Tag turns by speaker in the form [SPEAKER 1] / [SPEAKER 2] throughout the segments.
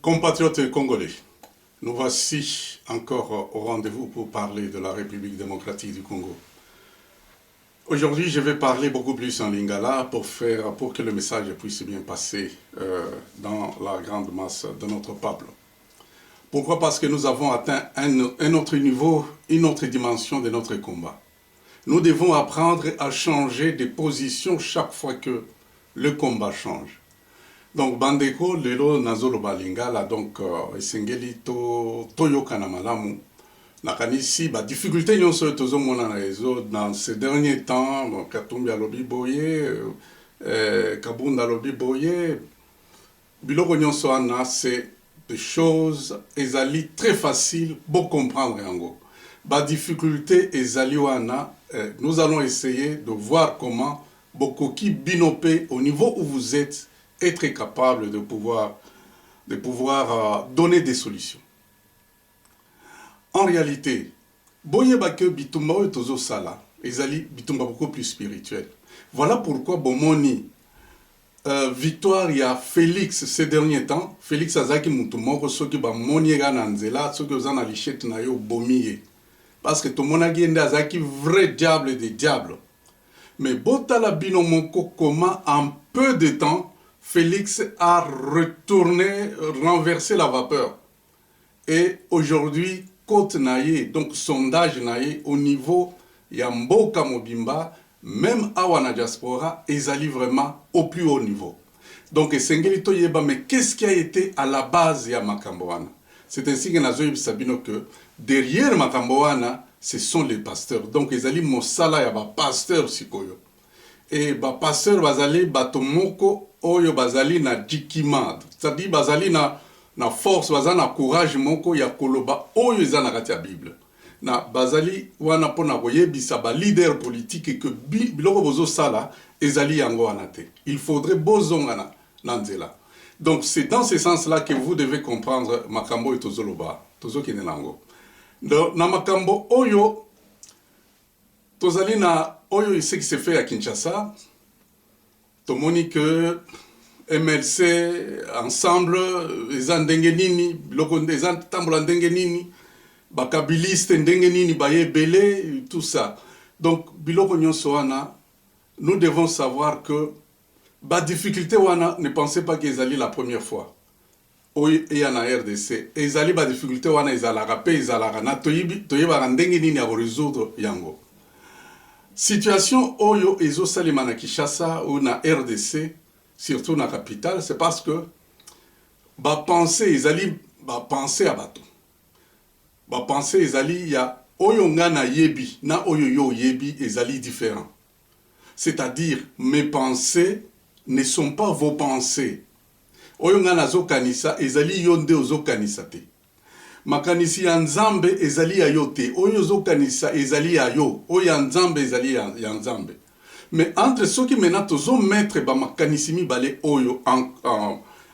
[SPEAKER 1] Compatriotes congolais, nous voici encore au rendez-vous pour parler de la République démocratique du Congo. Aujourd'hui, je vais parler beaucoup plus en lingala pour que le message puisse bien passer dans la grande masse de notre peuple. Pourquoi? Parce que nous avons atteint un autre niveau, une autre dimension de notre combat. Nous devons apprendre à changer de position chaque fois que le combat change. Donc, bandeko, lelo nazolo balingala, donc, esengeli toyokana malamu. Nakanisi, difficulté nyonso tozo mona na ezo dans ces derniers temps, Katumbi alobi boye, Kabunda alobi boye, biloko nyonso ana, c'est des choses ezali très faciles pour comprendre yango. Difficulté ezali wana, nous allons essayer de voir comment bokoki binope au niveau où vous êtes être capable de pouvoir donner des solutions. En réalité, boyeba que bitumba oyo tozo sala, ezali bitumba beaucoup plus spirituel. Voilà pourquoi bomoni victoire ya Félix ces derniers temps, Félix azaki mutu moko soki ba moni ga na nzela, soki ozana lichette na yo bomiye. Parce que to monaki ende azaki vrai diable des diables. Mais botala bino moko comment en peu de temps Félix a retourné, renversé la vapeur. Et aujourd'hui, Côte Naye, donc sondage Naye, au niveau Yamboka Mobimba, même Awana Diaspora, ils allaient vraiment au plus haut niveau. Donc, Sengelito Yeba, mais qu'est-ce qui a été à la base de Makamboana? C'est ainsi que Nazoïb Sabino que derrière Makamboana, ce sont les pasteurs. Donc, ils allaient Mosala Yaba pasteur Sikoyo. Et pasteur Bazali Batomoko Oyo Bazali na Jikimad. C'est-à-dire Bazali na force, bazali na courage moko ya koloba Oyo Zana Katia Bible. Na Bazali wana pona koyebisa ba leader politique et que biloko bozo sala ezali yango anate. Il faudrait bozonga na nzela. Donc c'est dans ce sens-là que vous devez comprendre makambo et tozoloba. Tozo kinelango. Na makambo Oyo tozali na Oyo, ce qui s'est fait à Kinshasa, tomoni que MLC, ensemble, les Andengenini, les Andengenini, Bakabiliste, Ndengenini, Bayebele, tout ça. Donc, Biloko Nyonsoana, nous devons savoir que, difficulté, wana, ne pensez pas qu'ils allaient la première fois. Oui, il y a en RDC. Et ils allaient, difficulté, wana, ils allaient rapper, ils allaient rana, toyeba Ndengenini à résoudre Yango. Situation Oyo Ezo Salimana Kinshasa ou na RDC, surtout na capitale, c'est parce que penser ils penser à bateau. Penser ils ya Oyo ngana yebi na Oyo yo yebi ils différents. C'est-à-dire mes pensées ne sont pas vos pensées. Oyo ngana zo kanisa ils yonde ozo kanisa te. Makanisi ya nzambe ezali ya yo te. Oyo zo kanisa ezali ya yo. Oyo ya nzambe ezali ya nzambe. Mais entre ceux qui maintenant tozo mettre ba makanisi mibale oyo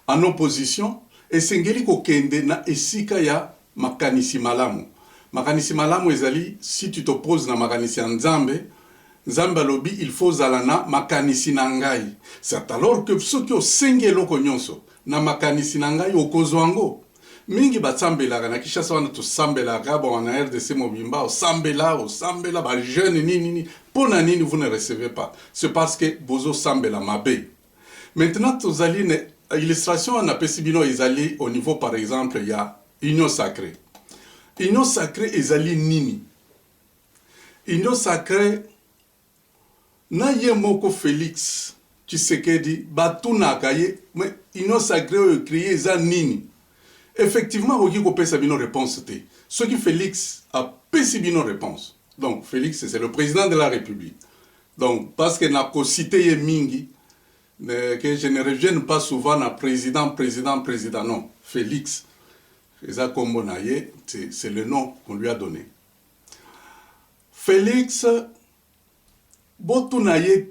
[SPEAKER 1] en opposition, esengeli kokende na esika ya makanisi malamu. Makanisi malamu ezali, si tu t'opposes na makanisi ya nzambe, nzambe lobi il faut zalana makanisi na ngai. C'est alors que ceux qui osengelo konyonso na makanisi na ngai okozwango. Mingi batsambelaka na Kinshasa wana tosambelaka wana RDC Mobimba osambela ba jeune nini pona nini vous ne recevez pas. C'est parce que bozo sambela mabe. Maintenant tozali une illustration na pesibino ezali au niveau par exemple il y a union sacrée. Union sacrée ezali nini? Union sacrée na ye moko Félix Tshisekedi batuna kaye mais union sacrée écrit za nini? Effectivement, il y a une réponse. Ce qui Félix a une réponse. Donc, Félix, c'est le président de la République. Donc, parce qu'il n'a pas cité Mingi, que je ne revienne pas souvent à président. Non, Félix. C'est le nom qu'on lui a donné. Félix, Botunaye,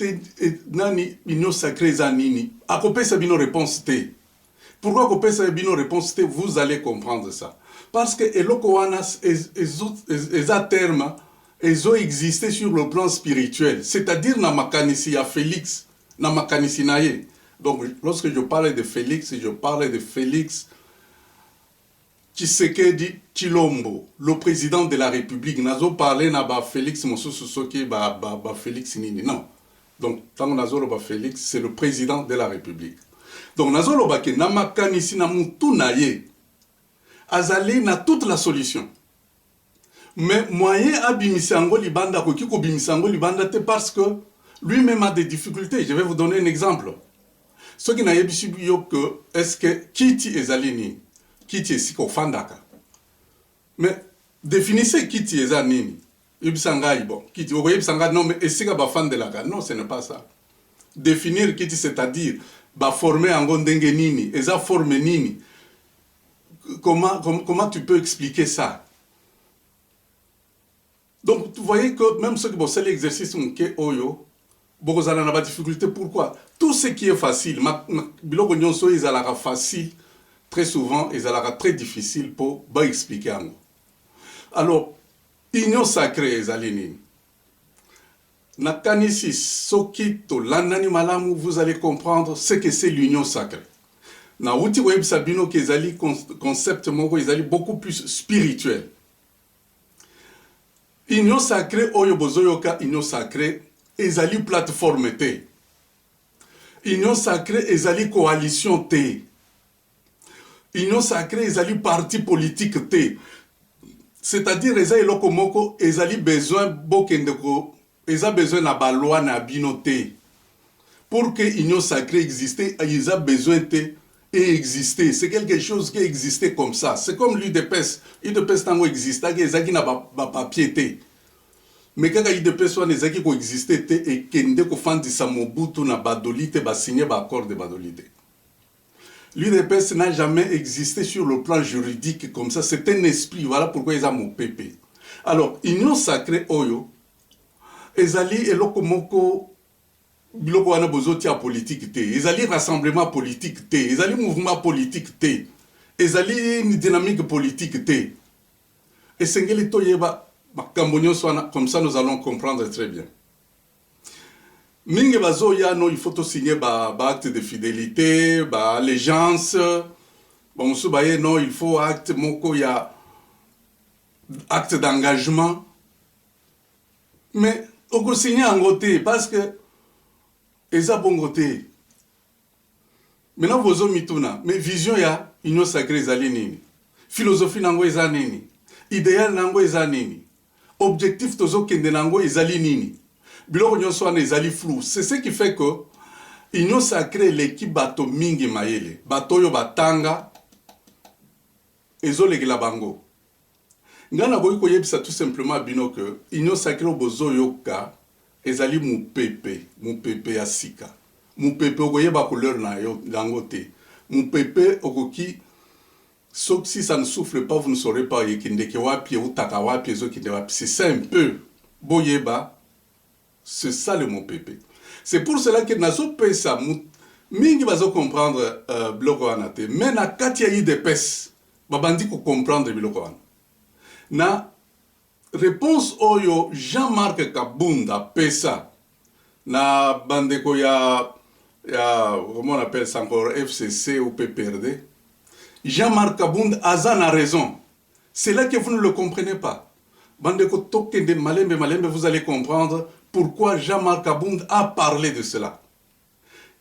[SPEAKER 1] Nani, Union Sacrée Zanini, a une réponse. Pourquoi vous pouvez une réponse, vous allez comprendre ça. Parce que les termes, ils ont existé sur le plan spirituel. C'est-à-dire, na makanisi ya Félix, na makanisi naye. Donc, lorsque je parle de Félix Tshisekedi Chilombo, le président de la République, nazo parlé na ba Félix Mosusu Soki ba Félix Nini. Non. Donc, tant nazo ba Félix, c'est le président de la République. Donc, nazo lo ba ke namakani si na mutu na ye. Azali na toute la solution. Mais moyen abimisango libanda ko kiko bimisango libanda te parce que lui-même a des difficultés. Je vais vous donner un exemple. Ce qui n'a pas que est-ce que Kiti ezalini Kiti esiko fandaka. Mais définissez Kiti ezanini. Yebisanga bon. Kiti okoye bisanga non mais esika ba fandelaka. Non, ce n'est pas ça. Définir Kiti c'est-à-dire ba former en ndenge nini, eza forme nini. Comment tu peux expliquer ça? Donc vous voyez que même ceux qui bossent l'exercice que oyo beaucoup n'ont pas de difficulté. Pourquoi? Tout ce qui est facile, biloko nyonso ezalaka facile, très souvent ezalaka très difficile pour expliquer. Alors, union sacrée ezali nini? Nakanisi soki to landani malamu, vous allez comprendre ce que c'est l'union sacrée. Na uti web sabino ke ezali concept moko ezali beaucoup plus spirituel. Union sacrée oyo bozoyoka union sacrée ezali plateforme te. Union sacrée ezali coalition te. Union sacrée ezali parti politique te. C'est-à-dire ezali eloko moko ezali besoin bokendeko eza besoin na ba loi na bino te. Pour que union sacrée existe, ils ont besoin de exister. C'est quelque chose qui existait comme ça. C'est comme l'UDPS. L'UDPS tango existe, qui n'a pas papier. Mais quand l'UDPS soit qui existait et kende ko fandisa Mobutu na badolite ba signer ba accord de badolite. L'UDPS n'a jamais existé sur le plan juridique comme ça. C'est un esprit. Voilà pourquoi ils ont mon PP. Alors, union sacrée oyo ezali eloko moko biloko wana bozotia politique te, ezali rassemblement politique te, ezali mouvement politique te, ezali une dynamique politique te. Et sengeli toyeba makambo nyonso wana, comme ça nous allons comprendre très bien. Mingi bazoya no il faut to signer ba acte de fidélité, ba allégeance. Bon musu baye non il faut acte moko ya acte d'engagement. Mais oko signer en côté parce que eza bongo te. Maintenant vozo mituna, mais vision ya union sacrée ezali nini? Philosophie nango eza nini? Idéal nango eza nini? Objectif tozo kende nango ezali nini? Biloko nyonso wana ezali flou. C'est ce qui fait que union sacrée l'équipe bato mingi mayele. Bato yo batanga ezolekela bango. Ngana boyi koyebisa tout simplement bino que union sacrée bozo yoka ezali mupepe ya sika. Mupepe okoyeba couleur na yo dangote. Mupepe okoki si ça ne souffle pas vous ne saurez pas yekindeke wapi ou taka wapi ezokinde wapi. C'est ça un peu boyeba. C'est ça le mupepe. C'est pour cela que nazo pesa mingi bazo comprendre biloko wana te. Mais na kati ya IDPS babandi ko comprendre biloko wana. Na réponse oyo Jean-Marc Kabunda pesa na bandeko ya comment on appelle ça encore FCC ou PPRD. Jean-Marc Kabunda a raison. C'est là que vous ne le comprenez pas. Bandeko tokende malembe vous allez comprendre pourquoi Jean-Marc Kabunda a parlé de cela.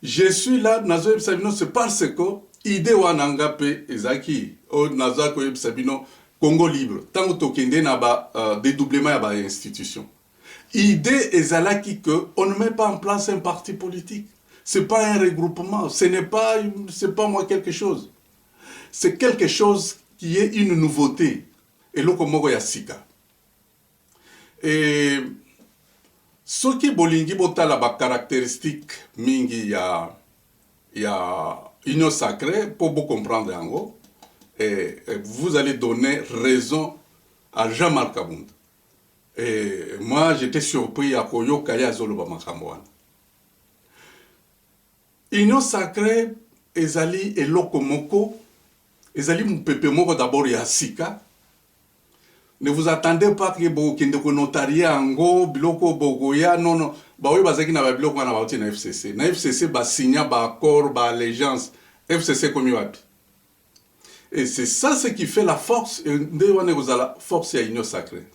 [SPEAKER 1] Je suis là nazo Sabino c'est parce que idée wananga pe ezaki o nazako Sabino Congo libre, tant que tokende na ba dédoublement ya ba institution. Idée ezalaki que on ne met pas en place un parti politique. C'est pas un regroupement, c'est pas moi quelque chose. C'est quelque chose qui est une nouveauté. Et loko moko ya sika. Et ce qui bolingi botala ba caractéristique mingi ya union sacrée pour vous comprendre en gros. Et vous allez donner raison à Jean-Marc Kabunda. Et moi, j'étais surpris à Koyo Kaya Zoloba Makamouane. Union sacrée, ezali eloko moko, ezali mupepe moko d'abord ya sika. Ne vous attendez pas que vous kende ko notaria ango biloko bogoya non. Ba oui bazaki na ba biloko na ba na FCC. Na FCC ba signa ba accord ba allégeance. FCC komi wapi. Et c'est ça ce qui fait la force, la force ya Union Sacrée.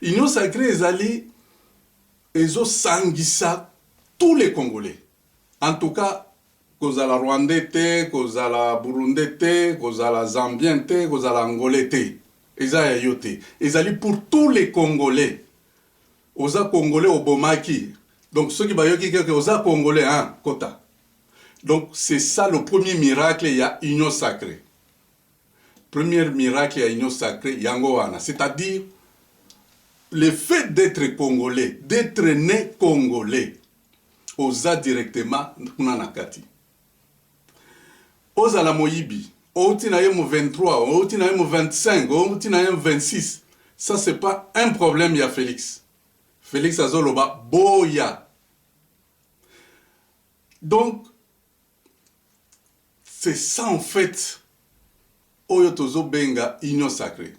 [SPEAKER 1] Union Sacrée, ils ont sanguissa tous les Congolais. En tout cas, kozala Rwandais te, kozala Burundais te, kozala Zambien te, kozala Angolais te. Eza yote. Ezali pour tous les Congolais. Oza Congolais au Bomaki. Donc ceux qui bayoki que oza Congolais, hein, quota. Donc c'est ça le premier miracle, il y a Union Sacrée. Premier miracle, il y a Union Sacrée, Yangoana. C'est-à-dire, le fait d'être Congolais, d'être né Congolais, oza directement Nanakati. Oza la Moyibi, outi na yemo 23, outi na yemo 25, outi na yemo 26. Ça, c'est pas un problème, il y a Félix. Félix Azoloba, Boya. Donc, c'est ça en fait, Oyotozo Benga, Union Sacrée.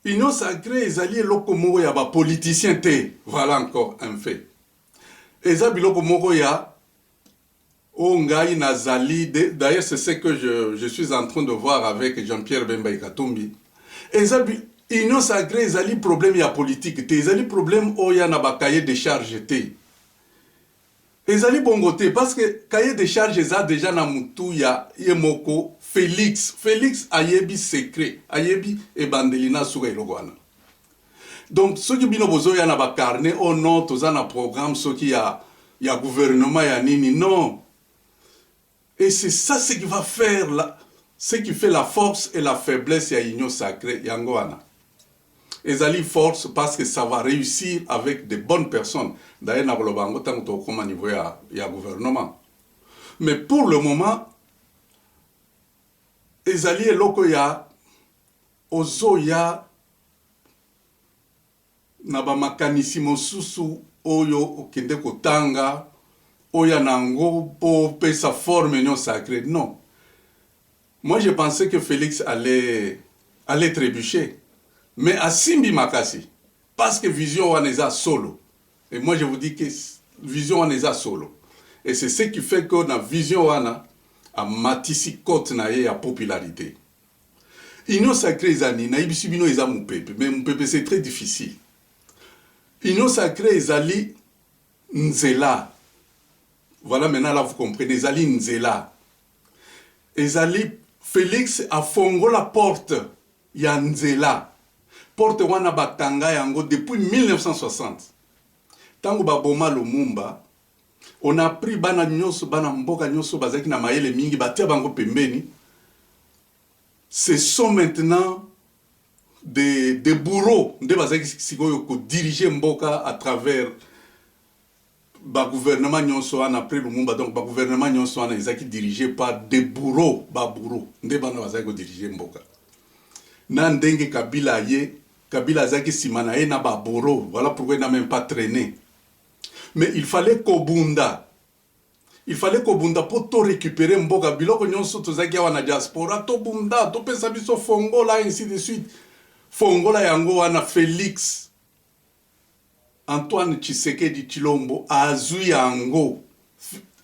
[SPEAKER 1] Union Sacrée, ils allaient lokomo ya ba politicien te. Voilà encore un fait. Ezabi lokomo ya Ongai Nazali. D'ailleurs, c'est ce que je suis en train de voir avec Jean-Pierre Bemba Ikatumbi. Ezabi Union Sacrée, ils allaient problème ya politique te. Ils allaient problème oya na ba cahier de charge te. Ils allaient bongote parce que cahier de charge eza déjà na mutu ya yemoko Félix. Félix ayebi secret, ayebi ebandelina suga ilogwana. Donc ceux qui bino bozo ya na ba carnet oh non toza na programme ceux qui ya gouvernement ya nini non. Et c'est ça ce qui va faire ce qui fait la force et la faiblesse ya Union Sacrée yangoana. Ezali force parce que ça va réussir avec de bonnes personnes. D'ailleurs, na bolobango tango to koma niveau ya gouvernement. Mais pour le moment, ezali eloko ya ozo ya na ba makanisi mosusu oyo okende kotanga oya nango po pesa forme Union Sacrée. Non. Moi, je pensais que Félix allait trébucher. Mais à Simbi Makasi, parce que Vision Waneza solo. Et moi je vous dis que Vision Waneza solo. Et c'est ce qui fait que dans Vision Wana, a matisi côte na ya popularité. Union Sacrée Zani, na ibisibino eza Moupepe, mais Moupepe c'est très difficile. Union Sacrée Zali Nzela. Voilà maintenant là vous comprenez, Zali Nzela. Ezali Félix a fongo la porte ya Nzela. Porte wana batanga yango depuis 1960. Tango baboma Lumumba, on a pris bana nyoso, bana mboka nyoso bazaki na mayele mingi, batia bango pembeni. Ce sont maintenant des bourreaux, de bazaki sikoyo ko diriger mboka à travers ba gouvernement nyoso wana après Lumumba. Donc ba gouvernement nyoso wana ezaki dirigé par des bourreaux, ba bourreaux, de bana bazaki ko diriger mboka. Na ndenge Kabila ye Kabila Zaki Simana na baboro, voilà pourquoi il n'a même pas traîné. Mais il fallait Kobunda. Il fallait Kobunda pour tout récupérer Mboka. Biloko nyonso tozaki wana diaspora, to bunda, to pesa biso Fongola, ainsi de suite. Fongola yango wana Félix. Antoine Tshisekedi Chilombo, azui yango.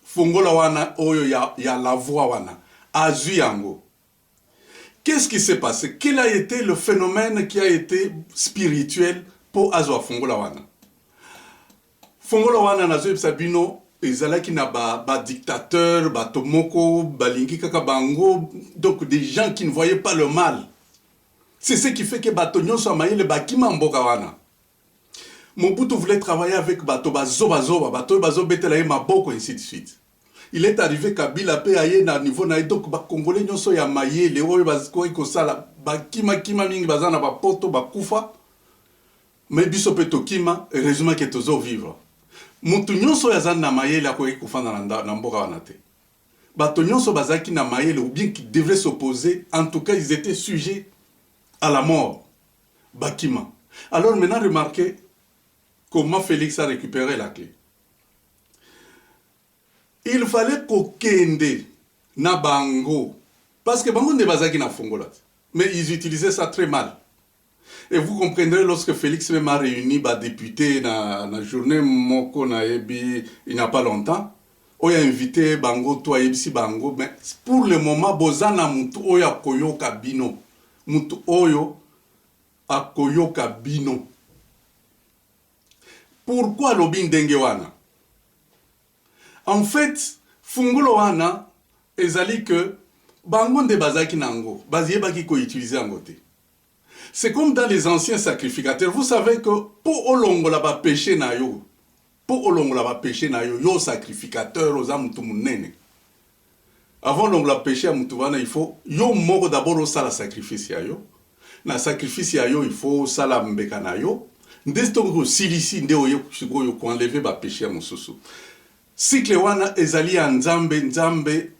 [SPEAKER 1] Fongola wana oyo ya la voix wana. Azui yango. Qu'est-ce qui s'est passé? Quel a été le phénomène qui a été spirituel pour Azwa Fongola wana? Fongola wana nazo sabino ezalaki na ba dictateur, ba tomoko, balingi kaka bango, donc des gens qui ne voyaient pas le mal. C'est ce qui fait que bato nyonso amaile bakima mboka wana. Mobutu voulait travailler avec bato bazo betela ye maboko ainsi de suite. Il est arrivé Kabila pe aye na niveau na donc ba congolais nyonso ya mayele oyo baziko ikosala bakima mingi bazana ba poto bakufa mais biso pe tokima heureusement que tozo vivre. Mutu nyonso ya zana mayele akoki kufana na mboka wana te. Bato nyonso bazaki na mayele ou bien qui devraient s'opposer, en tout cas ils étaient sujets à la mort. Bakima. Alors maintenant remarquez comment Félix a récupéré la clé. Il fallait kokende na bango parce que bango ne bazaki na Fongola. Mais ils utilisaient ça très mal. Et vous comprendrez lorsque Félix même a réuni ba député na journée moko na ebi il n'y a pas longtemps. oya invité bango toi yebisi bango, mais pour le moment bozana mutu oyo akoyoka bino, mutu oyo akoyoka bino. Pourquoi lobi ndenge wana? En fait, fungulo wana ezali que bango nde bazaki nango, baziyebaki ko utiliser yango te. C'est comme dans les anciens sacrificateurs. Vous savez que pour olongola ba péché na yo, pour olongola ba péché na yo, yo sacrificateur oza mutu munene. Avant longola péché à mutu wana, il faut yo moko d'abord osala sacrifice ya yo. Na sacrifice ya yo, il faut sala mbeka na yo. Ndesto ko silisi nde oyo sikoyo ko enlever ba péché ya mususu. Cycle wana ezali ya nzambe nzambe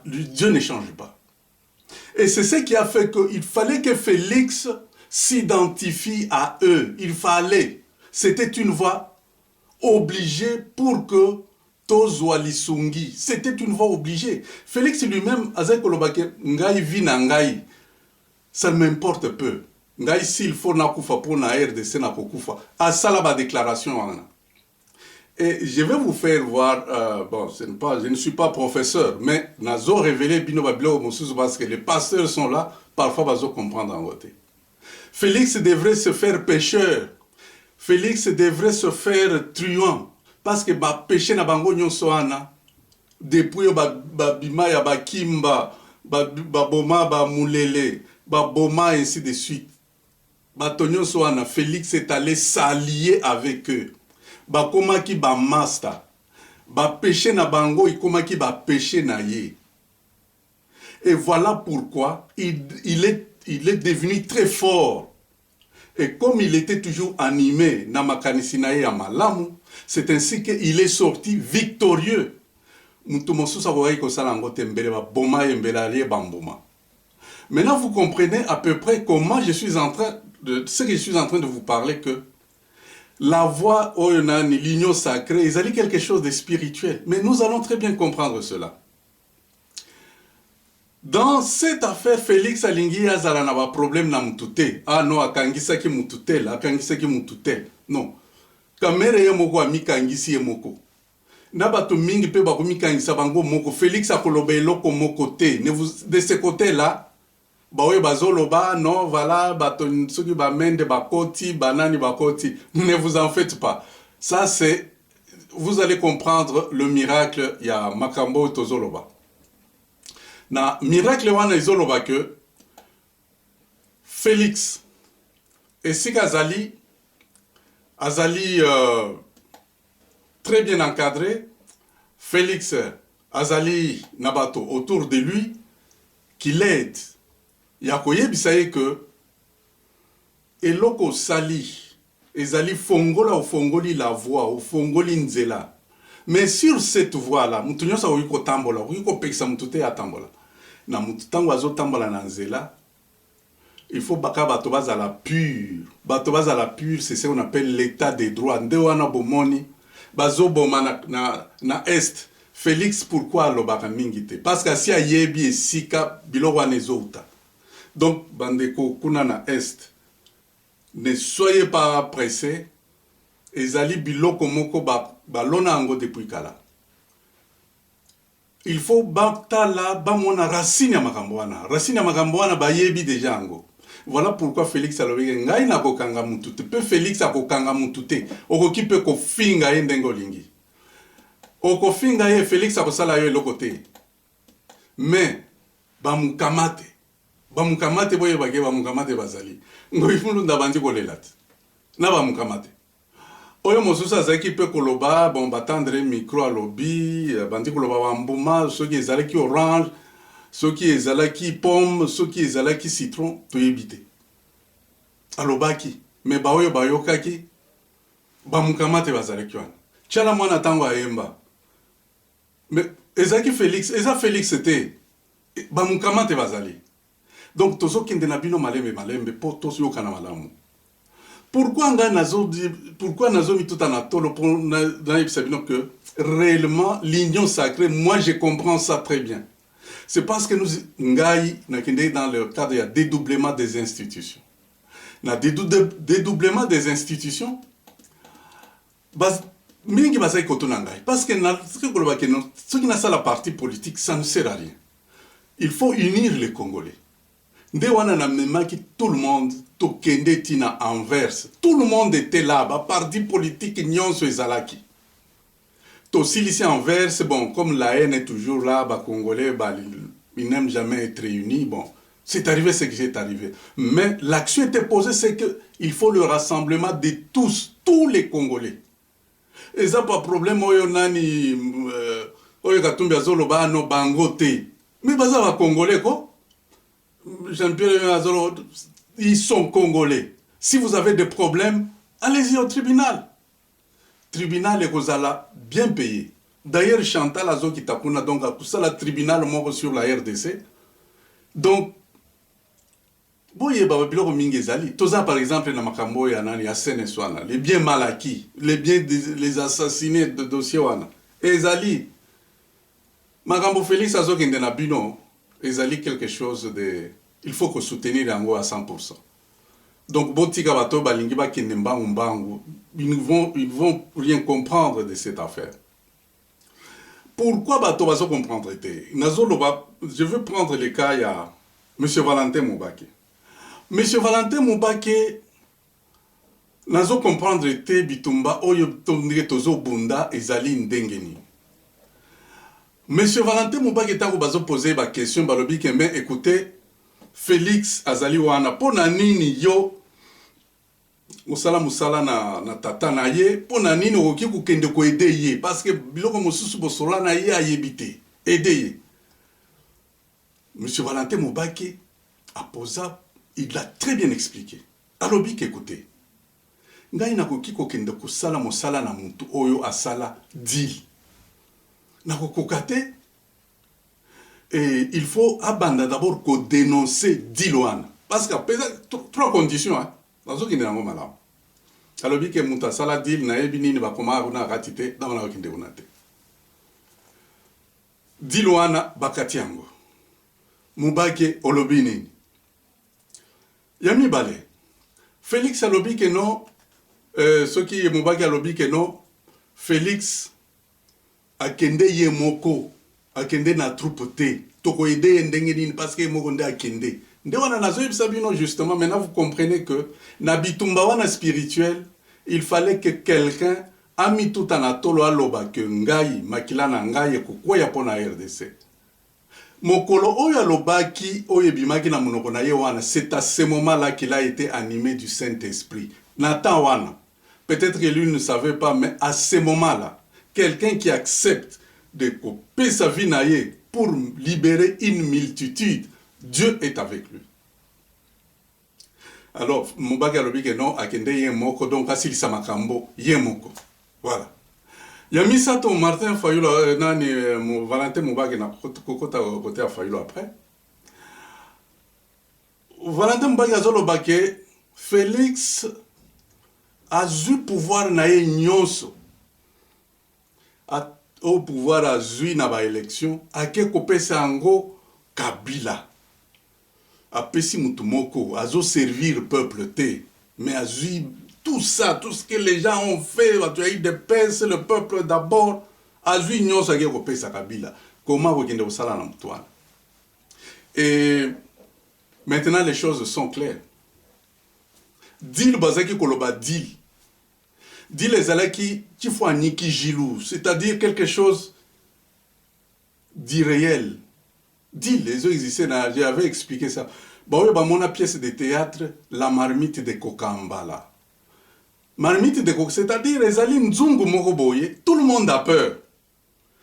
[SPEAKER 1] Dieu ne change pas. Et c'est ce qui a fait qu'il fallait que Félix s'identifie à eux. Il fallait. C'était une voie obligée pour que Tozwa Lisungi. C'était une voie obligée. Félix lui-même, Azek Kolobake, Ngai vina Ngai, ça ne m'importe peu. Ngai s'il faut nakufa pour na RDC na kokufa. À ça la déclaration. Et je vais vous faire voir, bon, je ne suis pas professeur, mais nazo révélé bino babilo mosusu parce que les pasteurs sont là, parfois bazo comprendre en côté. Félix devrait se faire pécheur. Félix devrait se faire truand parce que ba péché na bango nyonso ana depuis ba bima ya ba kimba, ba boma ba mulele, ba boma ainsi de suite. Ba tonyo so ana Félix est allé s'allier avec eux. Ba komaki ba master, ba péché na bango ikomaki ba péché na ye. Et voilà pourquoi il est devenu très fort. Et comme il était toujours animé na makanisi na ye ya malamu, c'est ainsi qu'il est sorti victorieux. Maintenant vous comprenez à peu près comment je suis en train de ce que je suis en train de vous parler, que la voix oyonani, l'union sacrée, ils allaient quelque chose de spirituel. Mais nous allons très bien comprendre cela. Dans cette affaire, Félix Alingi azala na ba problème na mutute. Ah non, akangisa ki mutute, akangisa ki mutute. Non. Kamere ye moko amikangisi ye moko. Na bato mingi pe ba komikangisa bango moko. Félix akoloba eloko moko te. De ce côté-là, bawe bazoloba, non, voilà, bato soki ba mende bakoti, banani bakoti. Ne vous en faites pas. Ça c'est, vous allez comprendre le miracle ya makambo tozoloba. Na miracle wana izoloba que Félix et Sika Azali très bien encadré. Félix Azali Nabato autour de lui qui l'aide. Yakoye bisaye que eloko sali ezali fongola ou fongoli la voix ou fongoli nzela. Mais sur cette voie-là, mutunyo sa oyiko tambola, oyiko pekisa mutute atambola. Na mututango azo tambola na nzela. Il faut baka bato bazala pur. Bato bazala pur, c'est ce qu'on appelle l'état des droits. Nde wana bomoni bazo boma na est. Félix pourquoi lobaka mingite? Parce que si ayebi esika bilo wana ezouta. Donc bandeko kuna na est. Ne soyez pas pressés. Ezali biloko moko balona ango depuis kala. Il faut batala bamona racine ya makambo wana. Racine ya makambo wana bayebi déjà ango. Voilà pourquoi Félix alobeke ngai na kokanga mutute. Pe Félix akokanga mutute. Okoki pe ko finga ye ndenge olingi. Oko finga ye Félix akosala yo eloko te. Mais bamukamate. Bamukamate boye bage bamukamate bazali. Ngoi funu ndabandi kolela te. Na bamukamate. Oyo mosusu azaki pe koloba, bon batandre micro alobi, bandi koloba wambuma, soki ezalaki orange, soki ezalaki pomme, soki ezalaki citron, to yebite. Alobaki, me ba oyo bayokaki, bamukamate bazalaki wana. Tchala mwana tango ayemba. Mais ezaki Félix, eza Félix c'était bamukamate bazali. Donc tozo kende na bino malembe po tozo yokana malamu. Pourquoi nazo mis tout en atolo pour que réellement l'union sacrée, moi je comprends ça très bien. C'est parce que nous ngai dans le cadre de dédoublement des institutions. Na dédoublement des institutions, mingi bazali kotuna ngai parce que ceux qui n'a pas la partie politique ça ne sert à rien. Il faut unir les Congolais. Nde wana na memaki tout le monde tokende tina Anvers. Tout le monde était là, ba parti politique nyonso ezalaki. Tosilisi Anvers, bon, comme la haine est toujours là, ba Congolais, bah, ils n'aiment jamais être réunis, bon. C'est arrivé ce qui est arrivé. Mais l'action était posée, c'est qu'il faut le rassemblement de tous, tous les Congolais. Et ça pas problème, oyo nani, oyo katumbi azolo ba no bangote. Mais baza ba Congolais quoi. Jean-Pierre Azolo, ils sont Congolais. Si vous avez des problèmes, allez-y au tribunal. Tribunal et Kozala bien payé. D'ailleurs, Chantal Azo qui tapuna donc tout ça, le tribunal mort sur la RDC. Donc, boye babiloko mingezali. Toza par exemple na makambo ya nani ya Seneswana, les biens mal acquis, les biens les assassinés de dossier wana. Ezali makambo Félix Azo qui na bino, ezali quelque chose de il faut que soutenir yango à 100%. Donc botika bato balingi ba kende mbangu mbangu, ils vont rien comprendre de cette affaire. Pourquoi bato bazo comprendre te? Je veux prendre le cas ya monsieur Valentin Moubake. Monsieur Valentin Moubake nazo comprendre te bitumba oyo tondire tozo bunda ezali ndengeni. Monsieur Valentin Moubake tango bazo poser ba question balobi ke mais écoutez Félix azali wana pona nini yo musala na tata na ye pona nini okoki kokende ko aider ye parce que biloko mosusu bosola na ye ayebite aider ye. Monsieur Valentin Moubake a posé, il l'a très bien expliqué. Alobi ke écoutez ngai nakoki kokende kosala mosala na mutu oyo asala deal nakokoka te. Et il faut abandonner d'abord qu'on dénoncer Diloane. Parce qu'il y a trois conditions. Dans ce qui est malade. Alors, il y a un sala deal, na ebini ni bakoma una ratite dans la wakinde unate. Diloana bakatiango. Mubake olobini. Yami bale. Félix alobi que non. Ce qui est Mubake alobi que non. Félix akende ye moko. Akende na troupe te toko aider ndenge nini parce que moko nde akende nde wana nazo yebisa bino justement. Maintenant vous comprenez que na bitumba wana spirituel il fallait que quelqu'un ami tout en atolo aloba que ngai makila na ngai kokoya pona RDC mokolo oyo alobaki oyo bimaki na monoko na ye wana. C'est à ce moment là qu'il a été animé du Saint-Esprit. Nathan wana peut-être que lui ne savait pas, mais à ce moment là quelqu'un qui accepte de couper sa vie naïe pour libérer une multitude, Dieu est avec lui. Alors, Moubake alobi que non, akende yemoko, donc asili samakambo yemoko. Voilà. Yamisa ton Martin Fayulu, nani Valentin Moubake na kokota côté à Fayulu après. Valentin Moubake azolo bake Félix a eu pouvoir naïe nyonso. Au pouvoir à zui na ba élection ake kopesa ngo Kabila apesi mutu moko azo servir peuple te mais a zui tout ça, tout ce que les gens ont fait, tu as eu des pèses, le peuple d'abord a zui nyonso ake kopesa Kabila comment vous kende osala na mutwana. Et maintenant les choses sont claires. Deal bazaki koloba deal. Dit les alaki qui font un niki gilou, c'est-à-dire quelque chose d'irréel. Dit les autres existaient, j'avais expliqué ça. Bon, oui, mon pièce de théâtre, La marmite de Kokambala. Marmite de Kokambala, c'est-à-dire les alliés Nzungu Moroboye, tout le monde a peur.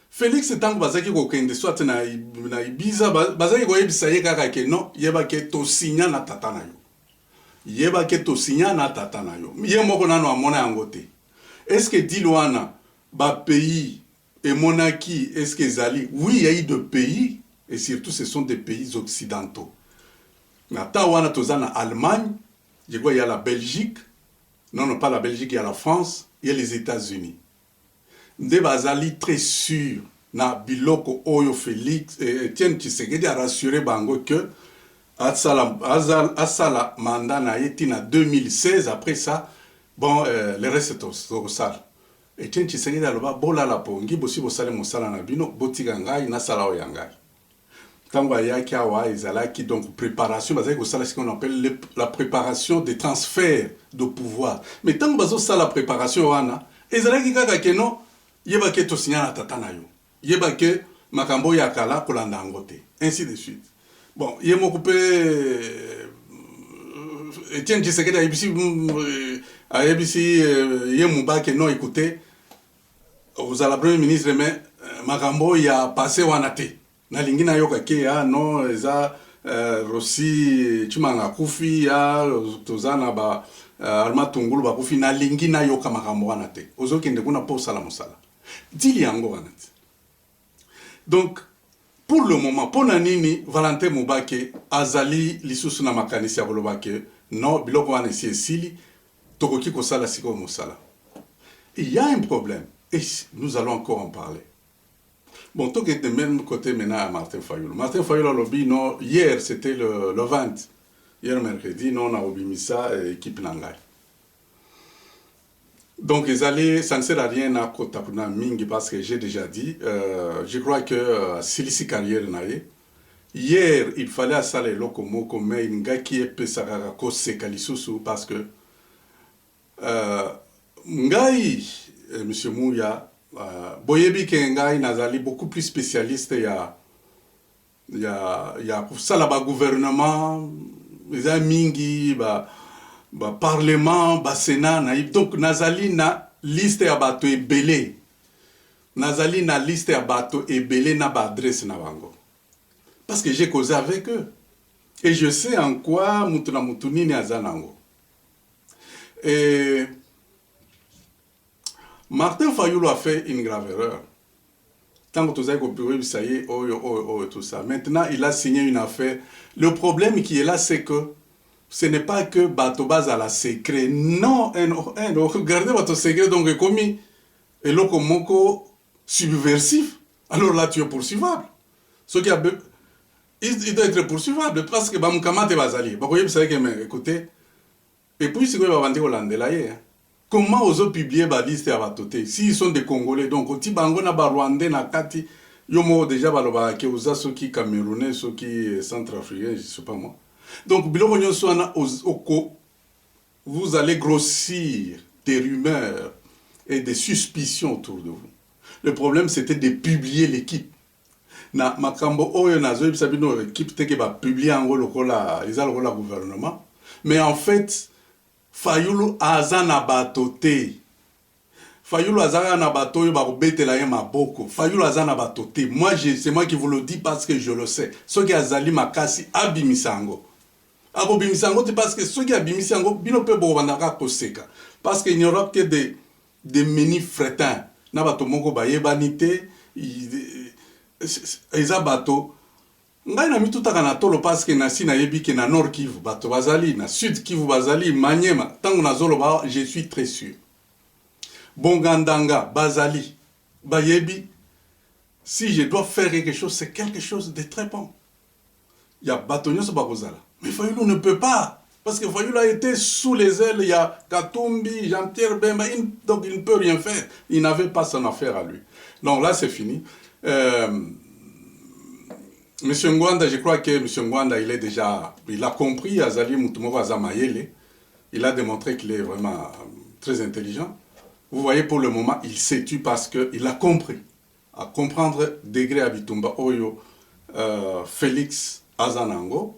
[SPEAKER 1] Félix est en bazaki kokende soit na Ibiza, bazaki koyebisa ye kaka ke non, yeba ke to signa na tata na yo. Yeba ke to signa na tata na yo. Ye moko nano amona yango te. Est-ce que Diloana, ba pays et monarchie, est-ce que Zali? Oui, il y a eu deux pays, et surtout ce sont des pays occidentaux. Natawana tozana Allemagne, je vois il y a la Belgique, non, pas la Belgique, il y a la France, il y a les États-Unis. Nde bazali très sûr, na biloko oyo Félix, Etienne Tshisekedi a rassuré bango que Asala mandat na yeti na 2016, après ça, bon, le reste est au sale. Etienne Tshisekedi aloba bola la pongi bosi bosale mosala na bino botika ngai na sala oya ngai. Tango ayaki awa ezalaki donc préparation bazaki kosala ce qu'on appelle la préparation des transferts de pouvoir. Mais tango bazo sala préparation wana ezalaki kaka keno yeba ke to signala tata na yo. Yeba ke makambo ya kala kolanda ngote. Ainsi de suite. Bon, yemo coupé Etienne Tshisekedi ayebisi yemuba ke non écoutez vous allez premier ministre mais makambo ya passé wana te na lingina yoka ke ya no eza Rossi Chimanga kufi ya tozana ba Alma Tungulu ba kufi na lingina yoka makambo wana te ozokende kuna po sala mosala dili yango wana te. Donc pour le moment pour nanini Valentin Mubake azali lisusu na makanisi ya bolobake non biloko wana si esili tokoki kosala siko mosala. Il y a un problème et nous allons encore en parler. Bon, tout est de même côté maintenant à Martin Fayulu. Martin Fayulu a lobby, non, hier c'était le 20. Hier mercredi, non, on a obimisa équipe Nangai. Donc, les allées, ça ne sert à rien à Kotapuna Mingi parce que j'ai déjà dit, je crois que Silici Carrière naïe. Hier, il fallait à ça les locomoko, mais il y a qui est pesarara kose kalisusu parce que Ngai, Monsieur Mouya, boyebi ke ngai nazali beaucoup plus spécialiste ya kusala ba gouvernement eza mingi ba parlement ba sénat na donc nazali na liste ya bato ebele nazali na liste ya bato ebele na ba adresse na bango parce que j'ai causé avec eux et je sais en quoi mutu na mutu nini azanango. Et Martin Fayulu a fait une grave erreur. Tant que tout ça y est, tout ça. Maintenant, il a signé une affaire. Le problème qui est là, c'est que ce n'est pas que Batobaz a la secret. Non, regardez votre secret, donc commis et lokomoko subversif. Alors là, tu es poursuivable. Ce qui a il doit être poursuivable parce que Bamkamate Bazali. Vous savez que, écoutez, et puis c'est que Babandi Hollande là, comment oser publier la liste à Batoté? S'ils sont des Congolais, donc, si Bango na Rwandais na Kati, yomo déjà baloba ke oza ceux qui Camerounais, ceux qui Centrafricains, je sais pas moi. Donc, vous allez grossir des rumeurs et des suspicions autour de vous. Le problème, c'était de publier l'équipe. Na makambo oyo na zoe bisabino équipe teke ba publier en lokola, ils ont le gouvernement. Mais en fait, Fayulu azana batote. Fayulu azana batote ba betela ye maboko. Fayulu azana batote. Moi c'est moi qui vous le dis parce que je le sais. Ceux qui azali makasi abimisango. Abo bimisango c'est parce que ceux qui abimisango bino pe bo bandaka koseka. Parce qu'il n'y aura que des mini frétins. Na bato moko ba yebanité eza bato ngai na mitutaka na tolo parce que na sina yebi ke na Nord Kivu bato bazali na Sud Kivu bazali Manyema tango na zolo ba je suis très sûr Bongandanga bazali bayebi si je dois faire quelque chose c'est quelque chose de très bon. Il y a bato nyoso bakozala mais Fayulu ne peut pas parce que Fayulu a été sous les ailes, il y a Katumbi, Jean-Pierre Bemba, donc il ne peut rien faire. Il n'avait pas son affaire à lui. Donc là c'est fini. Monsieur Ngwanda, je crois que Monsieur Ngwanda, il a compris Azali Mutumoko Azamayele. Il a démontré qu'il est vraiment très intelligent. Vous voyez, pour le moment, il s'est tué parce qu'il a compris. À comprendre degré Abitumba Oyo Félix Azanango.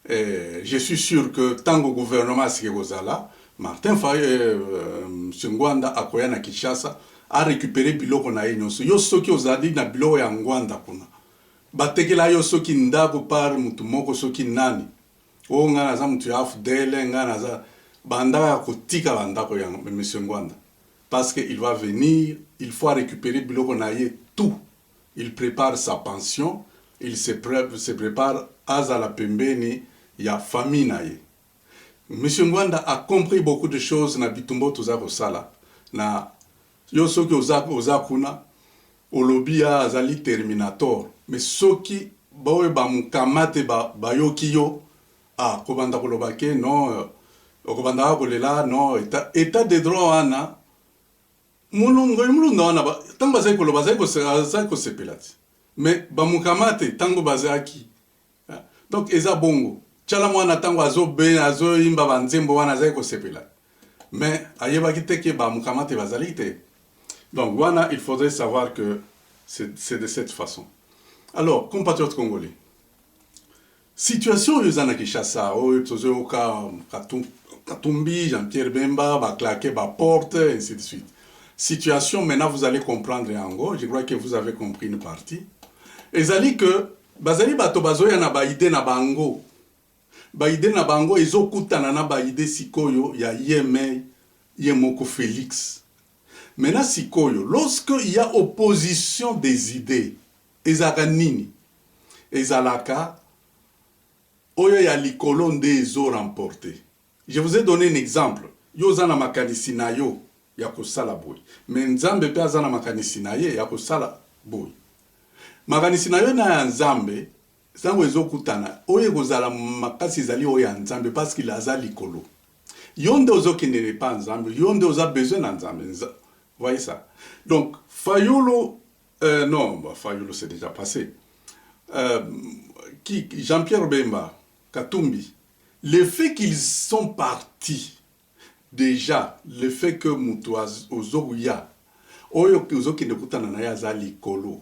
[SPEAKER 1] Et je suis sûr que tant que le gouvernement Sikegozala, Martin Faye, Monsieur Ngwanda, Akoyana Kishasa, a récupéré biloko na yenyoso yo soki ozali na biloko ya Ngwanda kuna batekela yo soki ndako par mutu moko soki nani o nga naza mutu ya afdele nga naza banda kotika bandako ya Monsieur Ngwanda parce que il va venir, il faut récupérer biloko na ye tout. Il prépare sa pension, il se prépare azala pembeni ya famille na ye. Monsieur Ngwanda a compris beaucoup de choses na bitumbo toza kosala na yo soki oza kuna olobi ya azali terminator mais soki bawe ba mukamate ba yoki yo kobanda koloba ke non. Kobanda koloba ke, non, état de droit wana mulungu wana tango bazali koloba bazali kosepela te mais bamukamate tango bazalaki. Donc eza bongo tala mwana tango azoyimba banzembo wana azali kosepela mais ayebaki te ke bamukamate bazali te. Donc voilà, il faudrait savoir que c'est de cette façon. Alors, compatriotes congolais, situation oyo na Kinshasa, oyo tozoyoka Katumbi, Jean-Pierre Bemba, claquer porte, ainsi de suite. Situation, maintenant vous allez comprendre en gros, je crois que vous avez compris une partie. Ezali que, bazali bato bazoya na baide na bango. Baide na bango, ezokutana na baide sikoyo ya Yemoko Félix. Maintenant, sikoyo, lorsqu'il y a opposition des idées, ezaka nini, ezalaka, oyo ya likolo nde ezo remporté. Je vous ai donné un exemple. Yo zana makanisi na yo ya kosala boy. Mais nzambe pe azana makanisi na ye ya kosala boy. Makanisi na yo na nzambe, sango ezo kutana, oyo kozala makasi ezali oyo ya nzambe parce qu'il aza likolo. Yo nde ozo kendele pa nzambe, yo nde oza besoin na nzambe. Voyez ça. Donc, Fayulu, non, Fayulu c'est déjà passé. Jean-Pierre Bemba, Katumbi, le fait qu'ils sont partis, déjà, le fait que Moutouaz, Ozoouya, Ozo qui ne coûte pas likolo,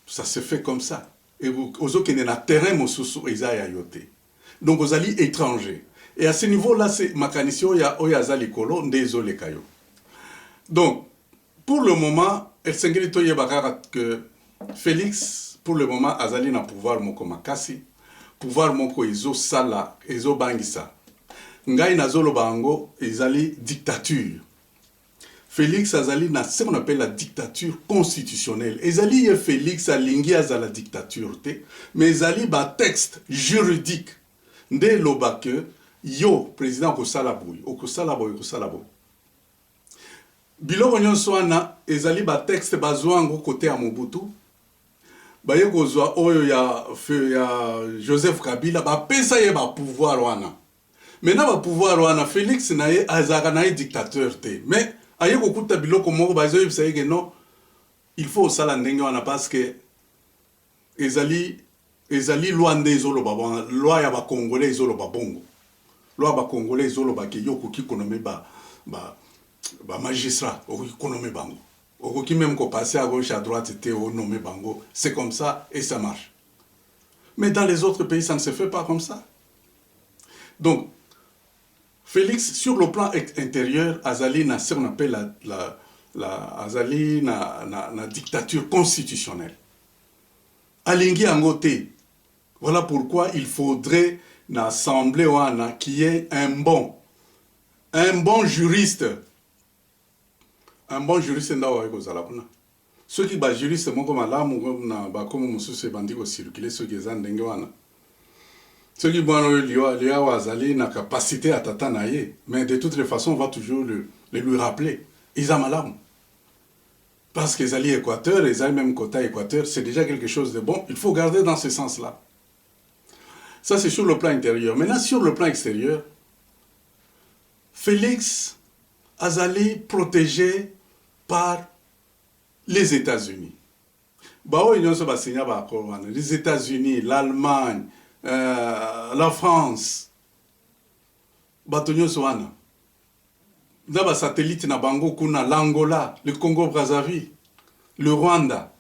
[SPEAKER 1] ça se fait comme ça. Et Ozo qui n'est pas terrain, Moussousou, Isaïa Yote. Donc, aux alliés étrangers. Et à ce niveau-là, c'est Makanisio, Oyaza likolo, désolé Kayo. Donc, pour le moment, el Sengrito Yebakara que Félix, pour le moment, Azali na pouvoir moko makasi, pouvoir moko ezo sala, ezo bangisa. Ngai na zolo bango, ezali dictature. Félix Azali na ce qu'on appelle la dictature constitutionnelle. Ezali ye Félix alingi aza la dictature te, mais ezali ba texte juridique. Nde loba que yo, président Kosala Boy, Okosala Boy, Kosala Boy. Biloko nyonso wana ezali ba texte bazwango côté ya Mobutu. Baye kozwa oyo ya Joseph Kabila ba pesa ye ba pouvoir wana. Maintenant ba pouvoir wana Félix na ye azaka na ye dictateur te. Mais aye kokuta biloko moko bazo yebisa ye non, il faut sala ndenge wana parce que ezali loi nde ezoloba bona, loi ya ba Congolais ezoloba bongo. Loi ba Congolais ezoloba ke yo koki konome ba magistrat, nommé bango. Qui même qu'on passe à gauche, à droite, était nommé bango. C'est comme ça et ça marche. Mais dans les autres pays, ça ne se fait pas comme ça. Donc, Félix, sur le plan intérieur, Azali n'a ce qu'on appelle Azali na dictature constitutionnelle. Alingi Angote. Voilà pourquoi il faudrait une assemblée qui ait un bon juriste. Un bon juriste ndawa ekozala kuna. Ceux qui ba juriste moko malamu na ba komo mususu bandi ko circuler ceux qui za ndenge wana. Ceux qui bwana liwa wazali na capacité à tata na ye, mais de toutes les façons on va toujours le lui rappeler. Ils ont malamu. Parce qu'ils allaient Équateur, ils allaient même quota Équateur, c'est déjà quelque chose de bon, il faut garder dans ce sens-là. Ça c'est sur le plan intérieur. Maintenant sur le plan extérieur, Félix Azali protégé par les États-Unis. Les États-Unis, l'Allemagne, la France, satellite na bango kuna l'Angola, le Congo-Brazzaville, le Rwanda,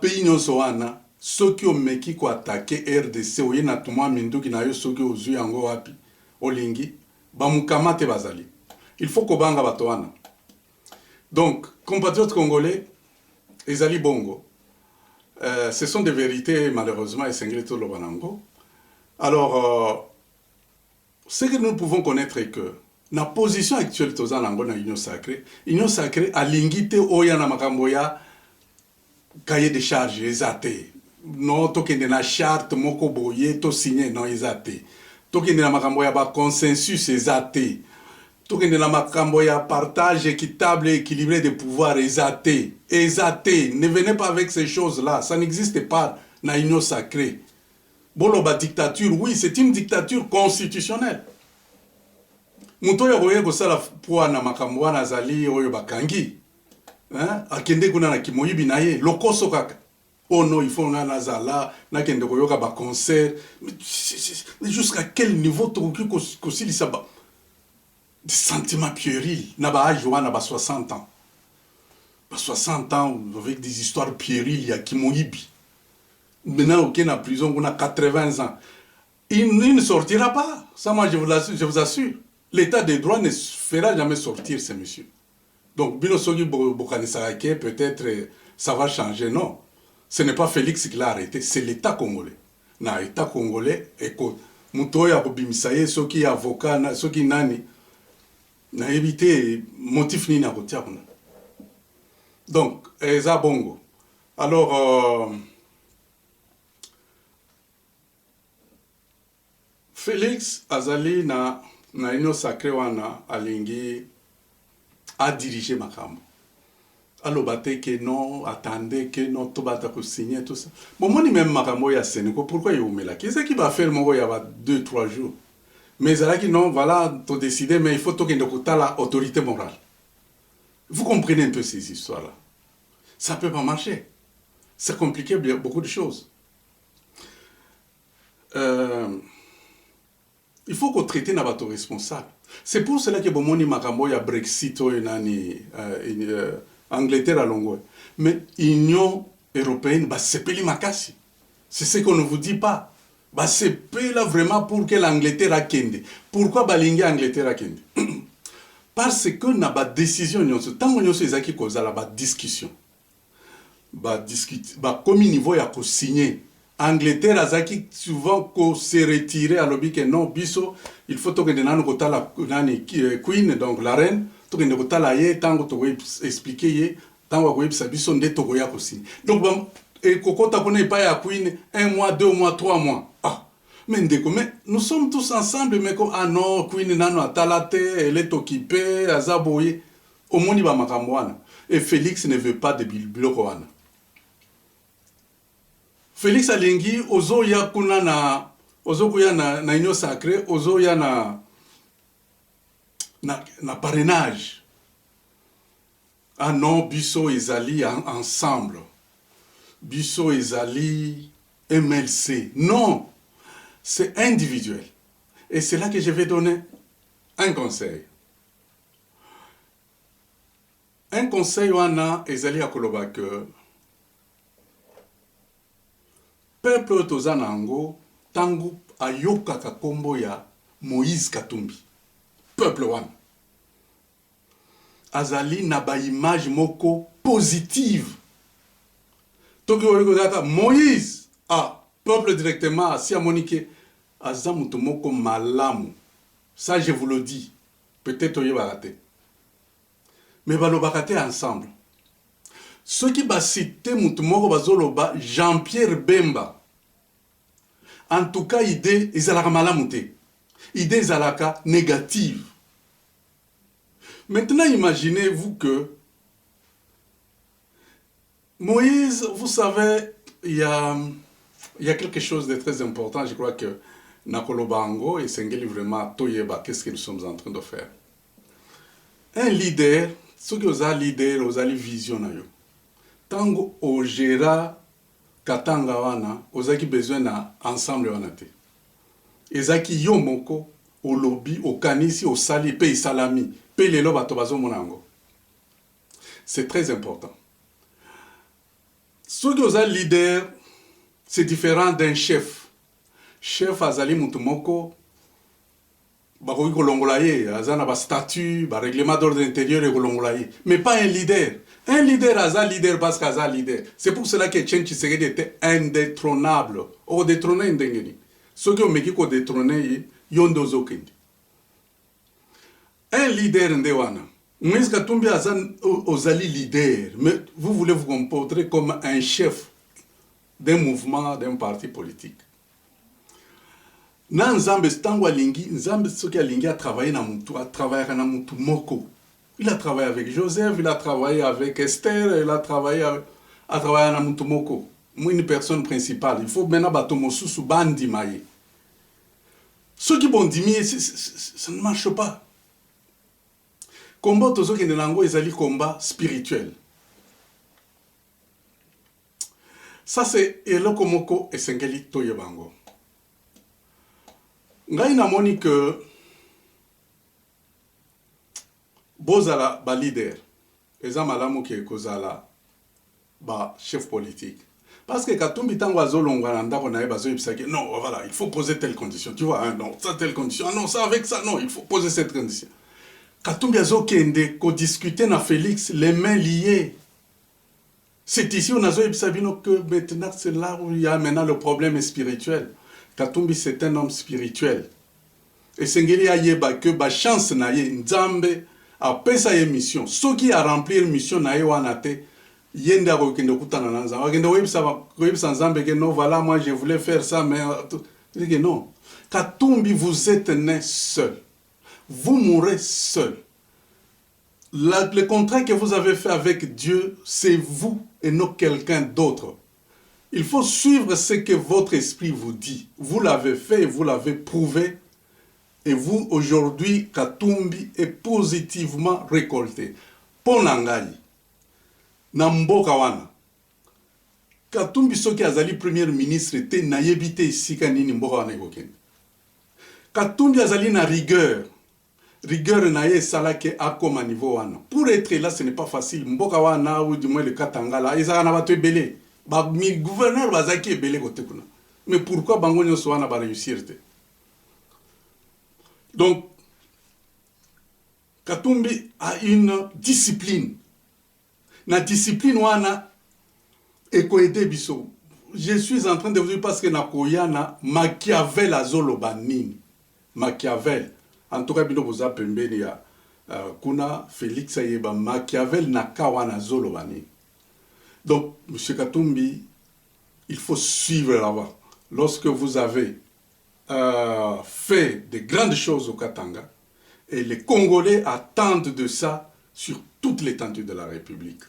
[SPEAKER 1] pays nyonso wana, soki omeki ko attaquer RDC oyena tuma minduki na yo soki ozui yango wapi olingi bamukamate bazali. Il faut kobanga bato wana. Donc, compatriotes congolais, ezali bongo. Ce sont des vérités, malheureusement, et Sengrito Lobanango. Alors, ce que nous pouvons connaître est que la position actuelle de l'Union sacrée a l'ingité oya na makamboya cahier de charges, ezate. Non, tokende na charte moko boye, to signé, non, ezate. Tokende na makamboya ba consensus, ezate. Tokende na makambo ya partage équitable et équilibré des pouvoirs, exaté. Ne venez pas avec ces choses-là, ça n'existe pas dans l'union sacrée. Boloba dictature, oui, c'est une dictature constitutionnelle. Muto ya koye kosala poa na makambo wana azali oyo bakangi. Akende kuna na kimoyibi na ye lokoso kaka. Oh non, il faut na zala na kende koyoka ba concert. Mais jusqu'à quel niveau tu kosili ça ba des sentiments puérils na ba âge wana ba 60 ans. Ba 60 ans avec des histoires puériles ya kimoyibi. Maintenant aucun na prison on a 80 ans. Il ne sortira pas. Ça moi je vous assure. L'état de droit ne fera jamais sortir ces messieurs. Donc, Bilosogi Bokanisarake, peut-être ça va changer. Non. Ce n'est pas Félix qui l'a arrêté, c'est l'État congolais. Na l'État congolais, écoute, Moutoya Bobimisaye, ceux qui avocat, ceux qui nani, n'a évité motif ni na kotia. Donc, Eza Bongo. Alors, Félix Azali na union sacrée wana alingi a dirigé makambo. Alors bate que non, attendez que non, tout bata ko signer tout ça. Bon moi ni même makambo ya Sénégal, pourquoi il oumela? Qu'est-ce qui va faire mon il y a 2-3 jours? Mais là qui non, voilà, tu décidé mais il faut que tu la autorité morale. Vous comprenez un peu ces histoires là. Ça peut pas marcher. C'est compliqué beaucoup de choses. Il faut qu'on traite na bato responsable. C'est pour cela que bomoni makambo ya Brexit o nani Angleterre à longo. Mais Union européenne ba sepeli makasi. C'est ce qu'on ne vous dit pas. Ba sepeli là vraiment pour que l'Angleterre a kende. Pourquoi balingi Angleterre a kende? Parce que na ba décision nyonso tango nyonso ezaki kozala ba discussion. Ba comme niveau ya ko signer. Angleterre azaki souvent ko se retirer à l'objet que non biso il faut que nanu kotala nani queen donc la reine to que kotala ye tango to expliquer ye tango ko yebisa biso nde to ya ko signer donc et kokota kone pas ya queen 1 mois 2 mois 3 mois mais ndeko mais nous sommes tous ensemble mais comme ah non queen nanu atalate elle est occupée azaboye au moni ba makambo wana et Félix ne veut pas de biloko wana. Félix Alingi, ozo ya kuna na ozo kuya na union sacrée, ozo ya na parrainage. Ah non, biso ezali ensemble. Biso ezali MLC. Non, c'est individuel. Et c'est là que je vais donner un conseil. Un conseil wana ezali akoloba que peuple tozanango tangu ayoka kakombo ya Moïse Katumbi. Peuple wana azali na ba image moko positive. Toki oliko Moïse peuple directement si amonike azamuto moko malamu. Ça je vous le dis. Peut-être oyebakate. Mais balobakate ensemble. Ceux qui va citer Moutoumoko Bazoloba, Jean-Pierre Bemba. En tout cas, idée, Izalaka malamute. Idée Izalaka négative. Maintenant, imaginez-vous que Moïse, vous savez, il y a quelque chose de très important. Je crois que Nakolo Bango et Sengeli vraiment Toyeba, qu'est-ce que nous sommes en train de faire? Un leader, ceux qui ont un leader, ont une vision. Tango ogera katanga wana ozaki besoin na ensemble wana te ezaki yo moko au lobby au kanisi au sali pe salami pe lelo bato bazo monango. C'est très important. Ce que oza leader c'est différent d'un chef. Chef azali mutu moko bakoki kolongola ye azana ba statut ba règlement d'ordre intérieur et kolongola ye mais pas un leader. Un leader aza leader parce qu'aza leader. C'est pour cela que Etienne Tshisekedi était indétrônable. O détrôné ndengeni. Ce qui omeki ko détrôné yondo zokendi. Un leader ndewana. Moïse Katumbi aza ozali leader, mais vous voulez vous comporter comme un chef d'un mouvement, d'un parti politique. Na nzambe stango alingi, nzambe soki alingi a travaillé na mutu, a travaillé na mutu moko. Il a travaillé avec Joseph, il a travaillé avec Esther, il a travaillé avec Mutumoko. Une personne principale. Il faut maintenant Batomosu sous bandi maïe. Ceux qui vont diminuer, ça ne marche pas. combat tozokende nango ezali combat spirituel. Ça c'est eloko moko esengeli toyebango. Ngai namoni que bozala ba leader eza malamu ke kozala ba chef politique. Parce que Katumbi tango azolongwa na ndako na ye bazoyebisaki non voilà il faut poser telle condition, tu vois, hein, non ça telle condition, ah, non ça avec ça non il faut poser cette condition. Katumbi azokende ko discuter na Félix les mains liées. C'est ici on a zoyebisabino que maintenant c'est là où il y a maintenant le problème spirituel. Katumbi c'est un homme spirituel. Et sengeli ayeba que ba chance na ye nzambe a pesa ye mission. Ce qui a rempli mission na ye wana te yenda ko kende kutana na nzambe. Kende webisa nzambe que non voilà moi je voulais faire ça mais non. Katumbi vous êtes né seul. Vous mourrez seul. Le contrat que vous avez fait avec Dieu, c'est vous et non quelqu'un d'autre. Il faut suivre ce que votre esprit vous dit. Vous l'avez fait et vous l'avez prouvé. Et vous, aujourd'hui, Katumbi est positivement récolté. Ponangai, Namboka wana. Katumbi soki azali premier ministre te nayebite isika nini mboka wana ekokende. Katumbi azali na rigueur. Rigueur na ye salake akoma niveau wana. Pour être là, ce n'est pas facile. Mboka wana ou du moins le Katangala, ezaka na bato ebele. Ba mi gouverneur bazaki ebele kote kuna. Mais pourquoi bango nyonso wana ba réussir te? Donc Katumbi a une discipline. Na discipline wana ekoede biso. Je suis en train de vous dire parce que na koyana Machiavel azoloba nini. Machiavel. En tout cas, bino boza pembeni ya kuna Félix ayeba Machiavel na kawana zolobani. Donc, M. Katumbi, il faut suivre là-bas. Lorsque vous avez fait de grandes choses au Katanga, et les Congolais attendent de ça sur toute l'étendue de la République.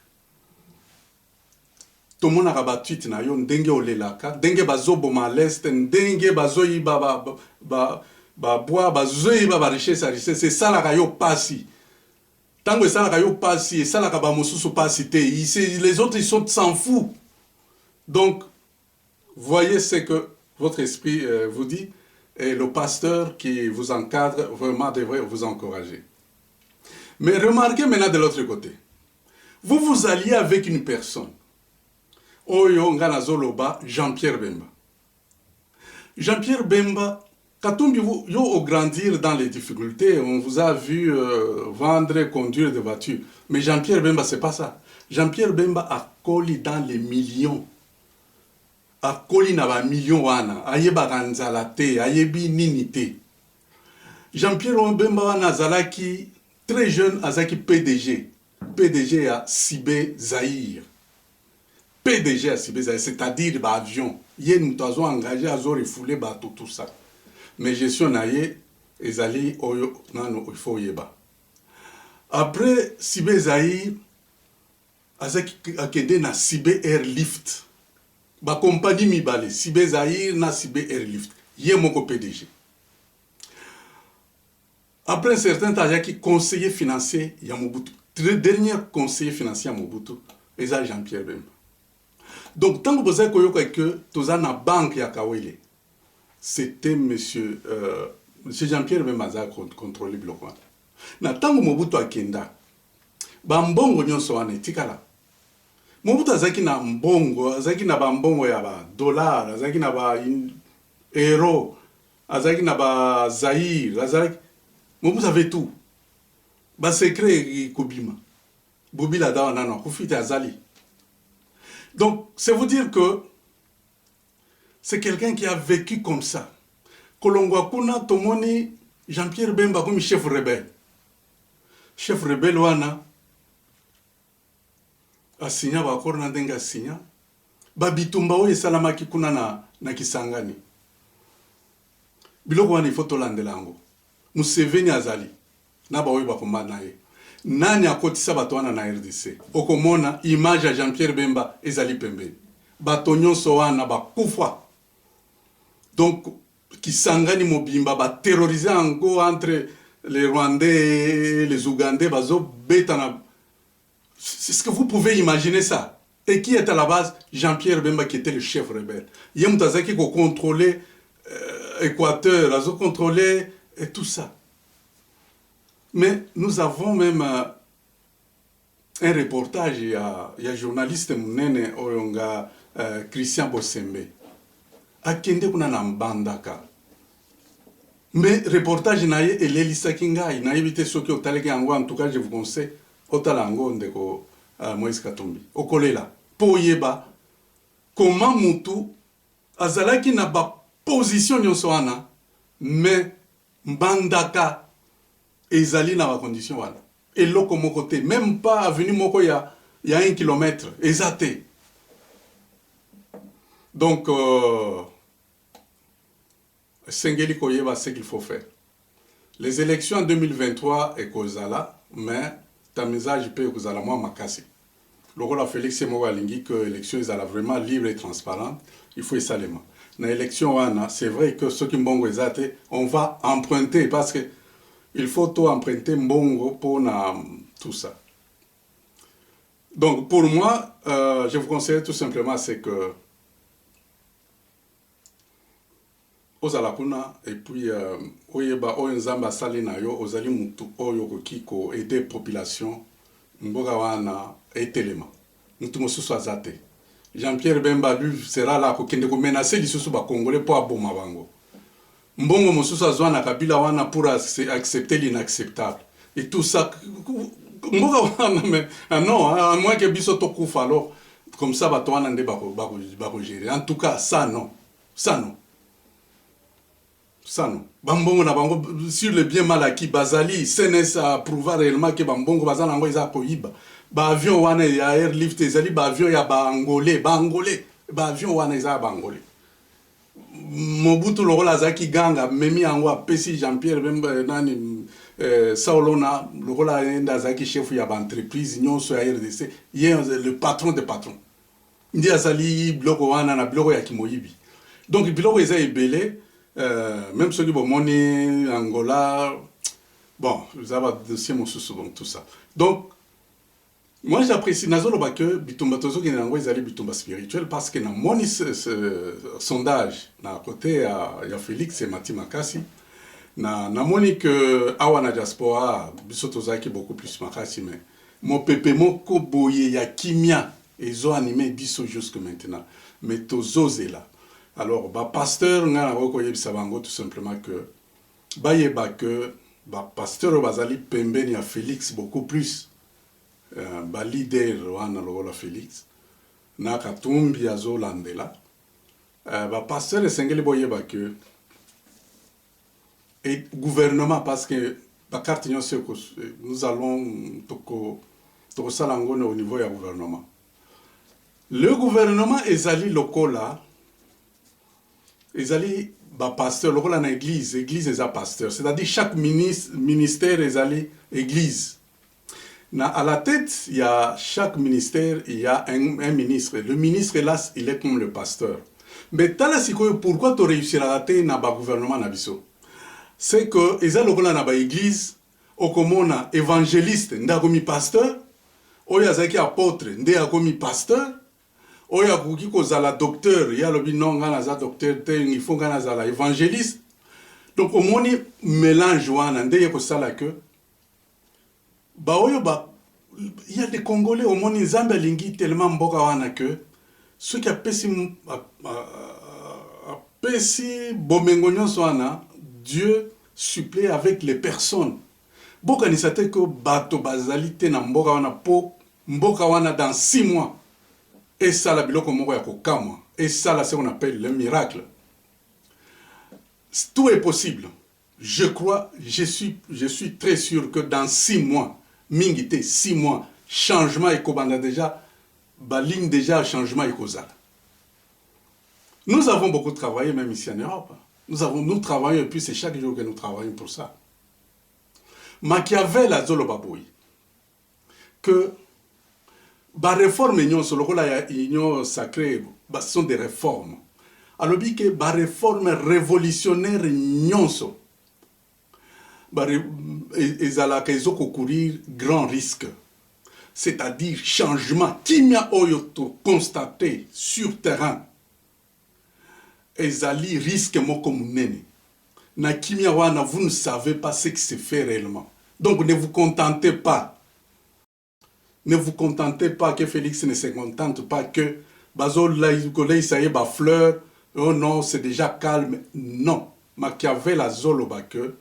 [SPEAKER 1] Tout le monde a rabattu na yo ndenge olelaka, ndenge bazoboma à l'est, ndenge bazoyi bois, richesse, c'est ça la rayo passi. Tant que ça la rayo passi, et ça la kabamosusu passi, les autres ils sont s'en fous. Donc, voyez ce que votre esprit vous dit, et le pasteur qui vous encadre vraiment devrait vous encourager. Mais remarquez maintenant de l'autre côté. Vous alliez avec une personne. Oyo Nganazoloba, Jean-Pierre Bemba. Jean-Pierre Bemba, Katumbi, yo au grandir dans les difficultés, on vous a vu vendre et conduire des voitures. Mais Jean-Pierre Bemba, c'est pas ça. Jean-Pierre Bemba a collé dans les millions. A collé dans les millions wana. Ayeba ranzalate, ayebi ninite. Jean-Pierre Bemba wana zalaki très jeune, azaki PDG. PDG à Sibé Zahir. PDG à Sibé Zahir, c'est-à-dire l'avion. Yen mutazo engagé à zo refoulé tout ça. Mais gestion naye ezali oyo nano il faut yeba. Après Sibé Zahir azaki akende na Sibé Airlift. Ba compagnie mibale Sibé Zahir na Sibé Airlift. Ye moko PDG. Après un certain temps azaki conseiller financier ya Mobutu. Dernier conseiller financier à Mobutu, ezali Jean-Pierre Bemba. Donc tant que vous avez koyoka que toza na banque ya Kawele. C'était monsieur Jean-Pierre Bemba za contrôler bloc wana. Na tango Mobutu akenda ba mbongo nyonso wana etikala. Mobutu azaki na mbongo, azaki na ba mbongo ya ba dollar, azaki na ba euro, azaki na ba Zaïre, azaki Mobutu avait tout. Ba secret kobima. Bobila da wana no kufite azali. Donc c'est vous dire que c'est quelqu'un qui a vécu comme ça. Kolongwa kuna tomoni Jean-Pierre Bemba comme chef rebelle. Chef rebelle wana asinya ba korna ndenga asinya ba bitumba oye salamaki kuna na Kisangani. Biloko wana ifoto landelango. Museveni azali na ba oye ba komba naye. Nani akotisa bato wana na RDC. Okomona image ya Jean-Pierre Bemba ezali pembeni. Bato nyonso wana bakufa. Donc Kisangani mobimba ba terroriser ango entre les Rwandais, les Ougandais, c'est ce que vous pouvez imaginer ça. Et qui est à la base Jean-Pierre Bemba, qui était le chef rebelle. Il y a Moutazaki qui a contrôlé Équateur, a contrôlé et tout ça. Mais nous avons même un reportage, il y a un journaliste Mounene Oyonga, Christian Bossembe. Akende kuna na mbandaka. Mais reportage naye elelisa kingai na yebite soki otaleki yango, en tout cas je vous conseille otala yango ndeko Moïse Katumbi okolela po yeba comment mutu azalaki na ba position nyonso wana mais mbandaka ezali na ba condition wana eloko moko te, même pas avenue moko ya 1 kilomètre ezate. Donc Sengeli Koyeba ce qu'il faut faire. Les élections en 2023 et Kozala, mais ta message peut Kozala moi makasi. Le rôle de Félix Mogalingi que l'élection est vraiment libre et transparente, il faut y salement. Dans l'élection, c'est vrai que ceux qui m'ont exaté, on va emprunter parce que il faut tout emprunter mbongo pour tout ça. Donc pour moi, je vous conseille tout simplement c'est que ozala kuna et puis oyeba oyo nzamba sali na yo ozali mutu oyo kokiko aider population mboka wana etelema mutu mosusu azate. Jean-Pierre Bemba lui sera là kokende ko menacer lisusu ba congolais pour aboma bango. Mbongo mosusu azwa na kabila wana pour accepter l'inacceptable et tout ça mboka wana mais non à moins que biso to kufa alors comme ça ba to wana nde ba gérer. En tout cas ça non. Ça non. Bambongo na bango sur le bien mal acquis bazali CNS a prouvé réellement que bambongo bazana ngo iza koyiba. Ba avion wana ya airlift ezali ba avion ya ba angolais ba avion wana iza ba angolais. Mobutu lokola zaki ganga memi yango apesi Jean-Pierre Bemba nani Saolona lokola enda zaki chef ya ba entreprise nyonso ya RDC le patron des patrons. Ndi azali bloko wana na bloko ya kimoyibi. Donc biloko eza ebele. Même ceux qui vont monnaie, Angola, bon, vous avez dossier mon sous donc tout ça. Donc, moi j'apprécie Nazolo que Bitumba Tozo qui est en Zali Bitumba spirituel parce que dans mon sondage, à côté, il y a Félix et Mati Makasi, na moni que Awana diaspora, Bisotoza qui est beaucoup plus Makasi, mais mon pépé, mon koboye, ya kimia, ils ont animé Biso jusque maintenant. Mais Tozo est là. Alors, pasteur, tout simplement que, pasteur bazali pembeni ya Félix beaucoup plus, leader wana Félix, na Katumbi azo landela, pasteur esengeli boyeba que, et gouvernement parce que, nous allons toko salangone au niveau du gouvernement. Le gouvernement ezali lokola. Ils allaient pasteur, le rôle en église est un pasteur. C'est-à-dire chaque ministère est allé église. À la tête, il y a chaque ministère, il y a un ministre. Le ministre là, il est comme le pasteur. Mais pourquoi tu réussiras à rater dans le gouvernement nabiso? C'est que ils allaient dans l'église, au commun évangéliste, nda komi pasteur, oya zaki apôtre, nda komi pasteur. Oya kuki kozala docteur, ya lobi non ngana za docteur te, il faut ngana za la évangéliste. Donc au moni mélange wana ndeye ko sala que ba oyo ba il y a des Congolais au moni Nzambe lingi tellement mboka wana que ceux qui apesi bomengo nyonso wana Dieu supplée avec les personnes. Boka ni sate ko bato bazali te na mboka wana po mboka wana dans 6 mois. Et ça, la biloko moko ya kokama. Et ça, là, c'est ce qu'on appelle le miracle. Tout est possible. Je crois, je suis très sûr que dans 6 mois, mingite, 6 mois, changement et kobanda déjà, baline déjà, changement et kozala. Nous avons beaucoup travaillé, même ici en Europe. Nous travaillons, et puis c'est chaque jour que nous travaillons pour ça. Machiavel a zolo baboui. Que les réformes union sacrée, ce sont des réformes. Alors que les réformes révolutionnaires nyonso. ezalaka courir grand risque. C'est-à-dire changement kimia oyo to constaté sur terrain. Ezali risque moko munene. Na kimia wana, vous ne savez pas ce qui se fait réellement. Donc ne vous contentez pas. Ne vous contentez pas que Félix ne se contente pas que Bazol ça y est, fleur. Oh non, c'est déjà calme. Non. Machiavel a zoloba que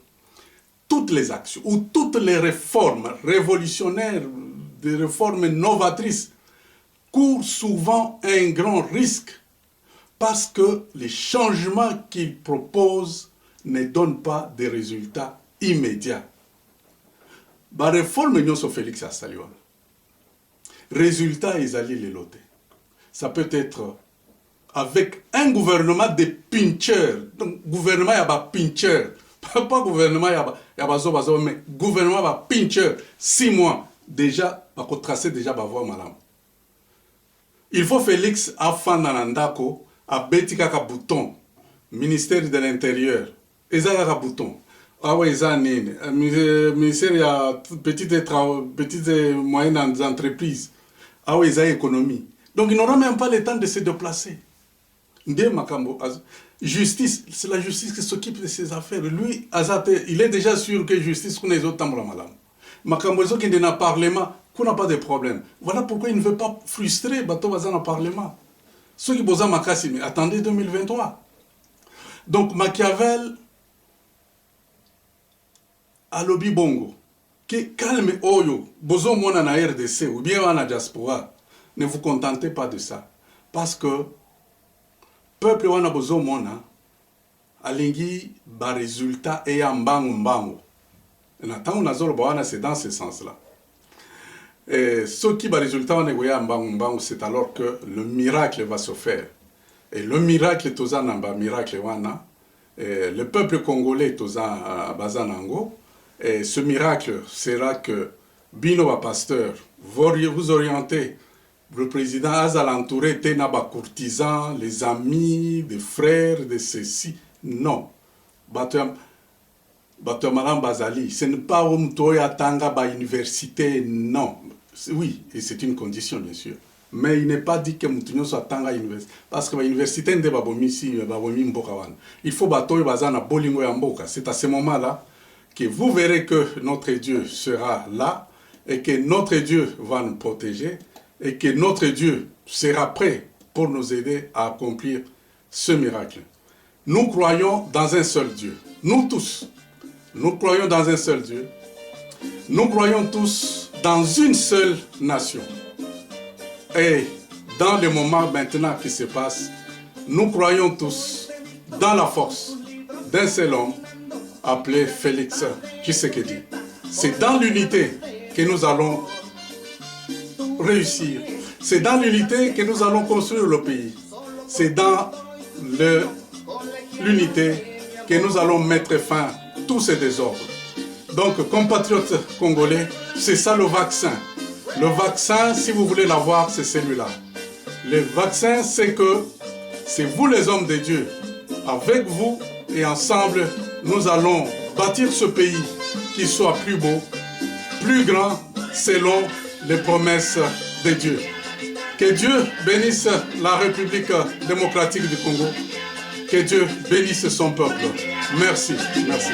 [SPEAKER 1] toutes les actions ou toutes les réformes révolutionnaires, des réformes novatrices, courent souvent un grand risque parce que les changements qu'ils proposent ne donnent pas des résultats immédiats. La réforme Nyoso Félix a salué. Résultat, ils allaient les loter. Ça peut être avec un gouvernement de pinchers. Donc, gouvernement, il y a pas pincher. Pas gouvernement, il y a pas mais gouvernement, il y a pincher. 6 mois, déjà, il va tracer déjà, il va voir madame. Il faut Félix afin Nanandako, à Betika bouton, ministère de l'Intérieur. Et ça, il y a bouton. Ah oui, ça, ministère, il y a petites et moyennes entreprises. Ah oui, ça, économie. Donc, il n'aura même pas le temps de se déplacer. Justice, c'est la justice qui s'occupe de ses affaires. Lui, il est déjà sûr que justice, qu'on est autres temps, madame. Makambozo qui est dans le Parlement, qu'on n'a pas de problème. Voilà pourquoi il ne veut pas frustrer Bato Bazan au Parlement. Ceux qui posent Makassi, mais attendez 2023. Donc, Machiavel, à lobby bongo, qui calme Oyo, Bozo Mona na RDC ou bien en diaspora, ne vous contentez pas de ça. Parce que peuple wana Bozo Mona, alingi ba résultat et en bango. C'est dans ce sens-là. Et ce qui va résultat en bango, c'est alors que le miracle va se faire. Et le miracle est un miracle wana. Le peuple congolais est un bazanango. Et ce miracle sera que Bino Pasteur, vous orientez le président Azal entouré de courtisans, les amis, des frères, de ceci. Non. Madame Bazali, ce n'est pas Umtoya Tanga ba université, non. Oui, et c'est une condition, bien sûr. Mais il n'est pas dit que Moutinho soit Tanga université. Parce que l'université n'est pas Mbokawan. Il faut batoy bazana bolingo ya mboka. C'est à ce moment-là que vous verrez que notre Dieu sera là et que notre Dieu va nous protéger et que notre Dieu sera prêt pour nous aider à accomplir ce miracle. Nous croyons dans un seul Dieu. Nous tous. Nous croyons dans un seul Dieu. Nous croyons tous dans une seule nation. Et dans le moment maintenant qui se passe, nous croyons tous dans la force d'un seul homme appelé Félix Tshisekedi. C'est dans l'unité que nous allons réussir. C'est dans l'unité que nous allons construire le pays. C'est dans l'unité que nous allons mettre fin à tous ces désordres. Donc, compatriotes congolais, c'est ça le vaccin. Le vaccin, si vous voulez l'avoir, c'est celui-là. Le vaccin, c'est que c'est vous les hommes de Dieu. Avec vous et ensemble, nous allons bâtir ce pays qui soit plus beau, plus grand, selon les promesses de Dieu. Que Dieu bénisse la République démocratique du Congo. Que Dieu bénisse son peuple. Merci. Merci.